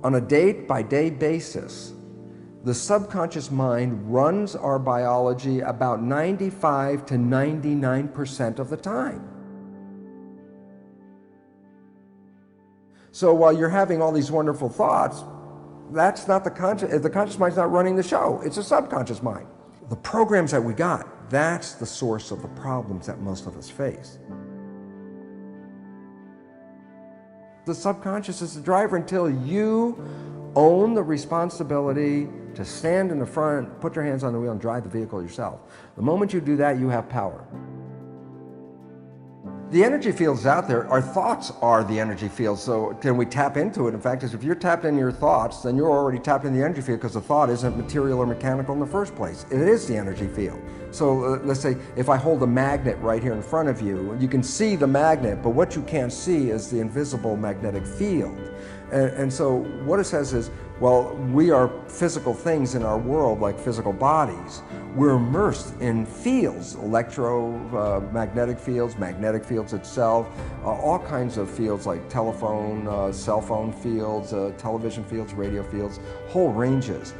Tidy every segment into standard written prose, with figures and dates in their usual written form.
On a day-by-day basis, the subconscious mind runs our biology about 95 to 99% of the time. So while you're having all these wonderful thoughts, that's not the conscious mind's not running the show. It's a subconscious mind. The programs that we got, that's the source of the problems that most of us face. The subconscious is the driver until you own the responsibility to stand in the front, put your hands on the wheel and drive the vehicle yourself. The moment you do that, you have power. The energy fields out there, our thoughts are the energy field, so can we tap into it? In fact, if you're tapped into your thoughts, then you're already tapped into the energy field because the thought isn't material or mechanical in the first place. It is the energy field. So let's say if I hold a magnet right here in front of you, you can see the magnet, but what you can't see is the invisible magnetic field. And so what it says is, well, we are physical things in our world, like physical bodies. We're immersed in fields, electromagnetic fields, magnetic fields itself, all kinds of fields like telephone, cell phone fields, television fields, radio fields, whole ranges.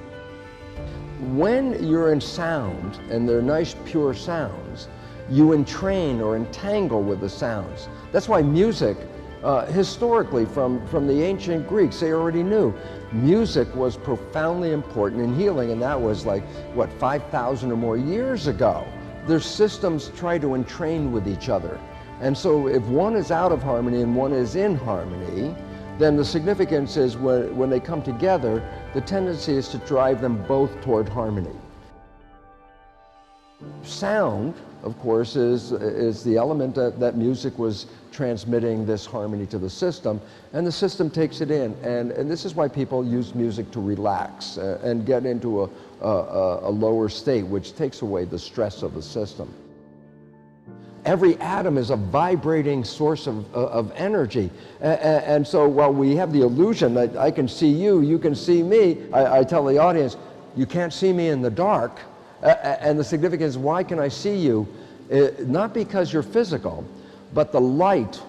When you're in sound, and they're nice pure sounds, you entrain or entangle with the sounds. That's why music, historically, from the ancient Greeks, they already knew music was profoundly important in healing, and that was like, what, 5,000 or more years ago. Their systems try to entrain with each other. And so if one is out of harmony and one is in harmony, then the significance is when they come together, the tendency is to drive them both toward harmony. Sound, of course, is the element that music was transmitting this harmony to the system, and the system takes it in. And this is why people use music to relax and get into a lower state, which takes away the stress of the system. Every atom is a vibrating source of energy. And so while we have the illusion that I can see you, you can see me, I tell the audience, you can't see me in the dark. And the significance is, why can I see you? Not because you're physical, but the light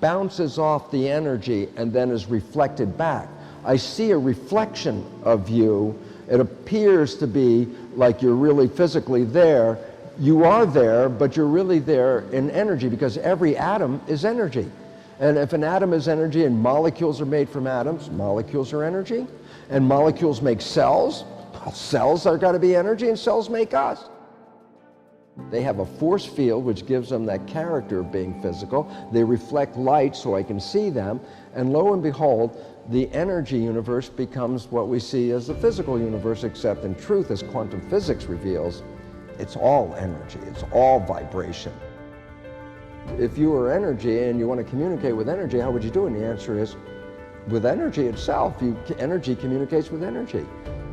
bounces off the energy and then is reflected back. I see a reflection of you. It appears to be like you're really physically there. You are there, but you're really there in energy, because every atom is energy. And if an atom is energy and molecules are made from atoms, molecules are energy. And molecules make cells. Cells are got to be energy, and cells make us. They have a force field which gives them that character of being physical. They reflect light so I can see them, and lo and behold, the energy universe becomes what we see as the physical universe, except in truth, as quantum physics reveals, it's all energy, it's all vibration. If you are energy and you want to communicate with energy, how would you do it? And the answer is, with energy itself. Energy communicates with energy.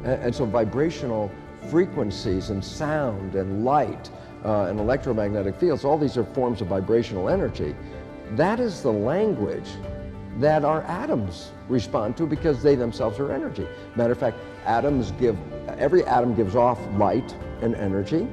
And so vibrational frequencies and sound and light and electromagnetic fields, all these are forms of vibrational energy. That is the language that our atoms respond to, because they themselves are energy. Matter of fact, every atom gives off light and energy,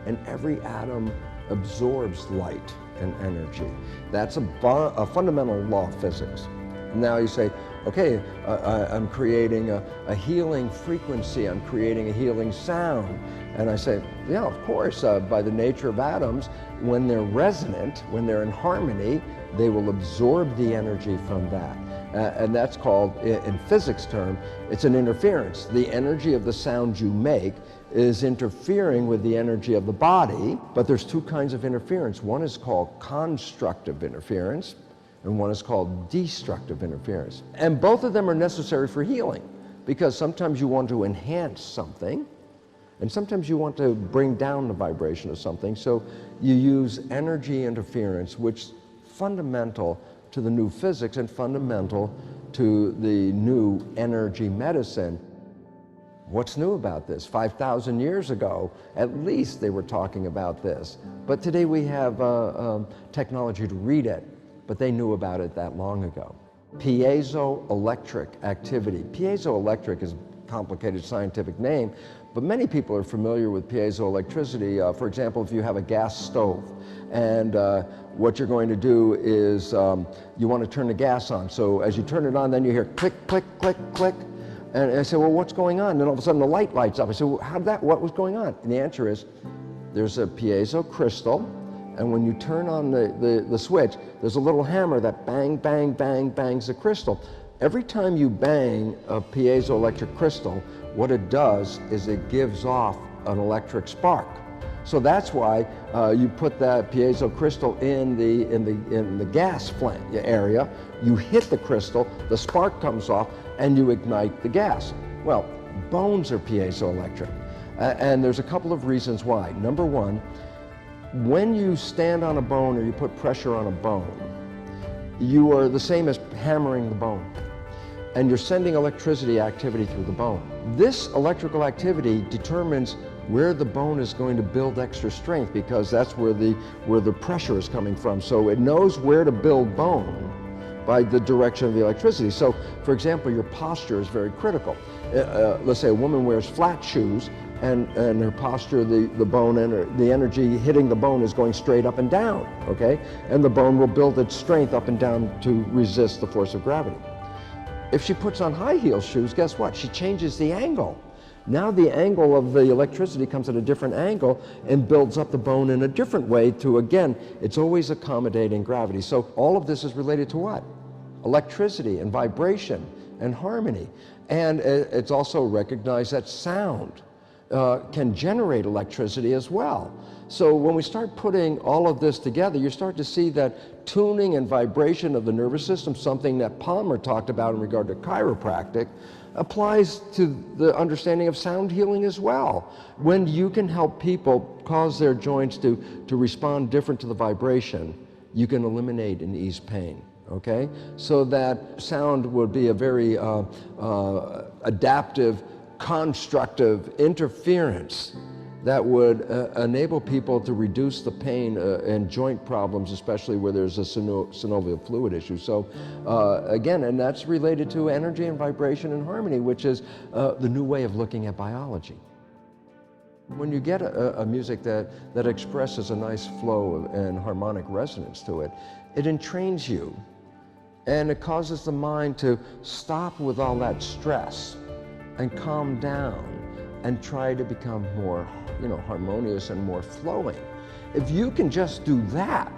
and every atom absorbs light and energy. That's a fundamental law of physics. Now you say, okay, I'm creating a healing frequency, I'm creating a healing sound. And I say, yeah, of course, by the nature of atoms, when they're resonant, when they're in harmony, they will absorb the energy from that. And that's called, in physics term, it's an interference. The energy of the sound you make is interfering with the energy of the body, but there's two kinds of interference. One is called constructive interference, and one is called destructive interference. And both of them are necessary for healing, because sometimes you want to enhance something, and sometimes you want to bring down the vibration of something, so you use energy interference, which is fundamental to the new physics and fundamental to the new energy medicine. What's new about this? 5,000 years ago, at least they were talking about this. But today we have technology to read it, but they knew about it that long ago. Piezoelectric activity. Piezoelectric is a complicated scientific name, But many people are familiar with piezoelectricity. For example, if you have a gas stove, and what you're going to do is you want to turn the gas on. So as you turn it on, then you hear click, click, click, click. And I say, well, what's going on? And then all of a sudden the light lights up. I say, well, what was going on? And the answer is, there's a piezo crystal, and when you turn on the switch, there's a little hammer that bang, bang, bang, bangs the crystal. Every time you bang a piezoelectric crystal, what it does is it gives off an electric spark. So that's why you put that piezo crystal in the gas flame area. You hit the crystal, the spark comes off, and you ignite the gas. Well, bones are piezoelectric, and there's a couple of reasons why. Number one, when you stand on a bone or you put pressure on a bone, you are the same as hammering the bone, and you're sending electricity activity through the bone. This electrical activity determines where the bone is going to build extra strength, because that's where the pressure is coming from. So it knows where to build bone by the direction of the electricity. So, for example, your posture is very critical. Let's say a woman wears flat shoes, and her posture, the bone and the energy hitting the bone is going straight up and down, okay? And the bone will build its strength up and down to resist the force of gravity. If she puts on high heel shoes, guess what? She changes the angle. Now the angle of the electricity comes at a different angle and builds up the bone in a different way to, again, it's always accommodating gravity. So all of this is related to what? Electricity and vibration and harmony. And it's also recognized that sound can generate electricity as well. So when we start putting all of this together, you start to see that tuning and vibration of the nervous system, something that Palmer talked about in regard to chiropractic, applies to the understanding of sound healing as well. When you can help people cause their joints to respond different to the vibration, you can eliminate and ease pain. Okay? So that sound would be a very adaptive, constructive interference that would enable people to reduce the pain and joint problems, especially where there's a synovial fluid issue. So again, and that's related to energy and vibration and harmony, which is the new way of looking at biology. When you get a music that expresses a nice flow and harmonic resonance to it, it entrains you, and it causes the mind to stop with all that stress and calm down and try to become more, harmonious and more flowing. If you can just do that,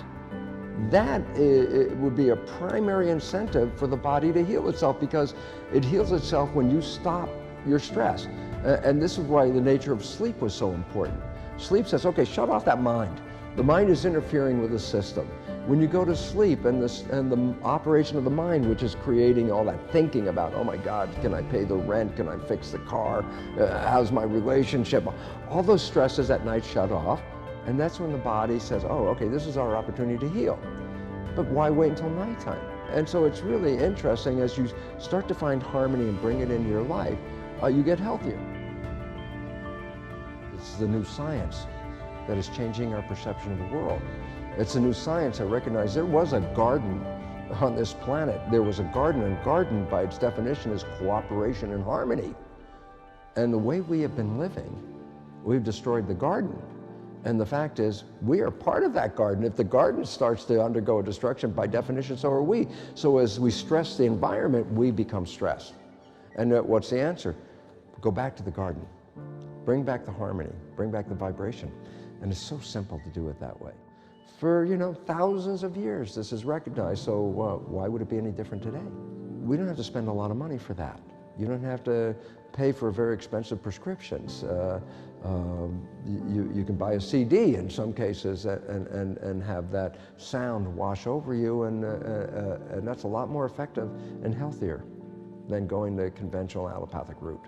it would be a primary incentive for the body to heal itself, because it heals itself when you stop your stress. And this is why the nature of sleep was so important. Sleep says, okay, shut off that mind. The mind is interfering with the system. When you go to sleep, and the operation of the mind, which is creating all that thinking about, oh my God, can I pay the rent? Can I fix the car? How's my relationship? All those stresses at night shut off, and that's when the body says, oh, okay, this is our opportunity to heal. But why wait until nighttime? And so it's really interesting, as you start to find harmony and bring it into your life, you get healthier. It's the new science that is changing our perception of the world. It's a new science that recognizes there was a garden on this planet. There was a garden, and garden by its definition is cooperation and harmony. And the way we have been living, we've destroyed the garden. And the fact is, we are part of that garden. If the garden starts to undergo a destruction, by definition, so are we. So as we stress the environment, we become stressed. And what's the answer? Go back to the garden. Bring back the harmony. Bring back the vibration. And it's so simple to do it that way. For, thousands of years, this is recognized, so why would it be any different today? We don't have to spend a lot of money for that. You don't have to pay for very expensive prescriptions. You can buy a CD in some cases and have that sound wash over you, and that's a lot more effective and healthier than going the conventional allopathic route.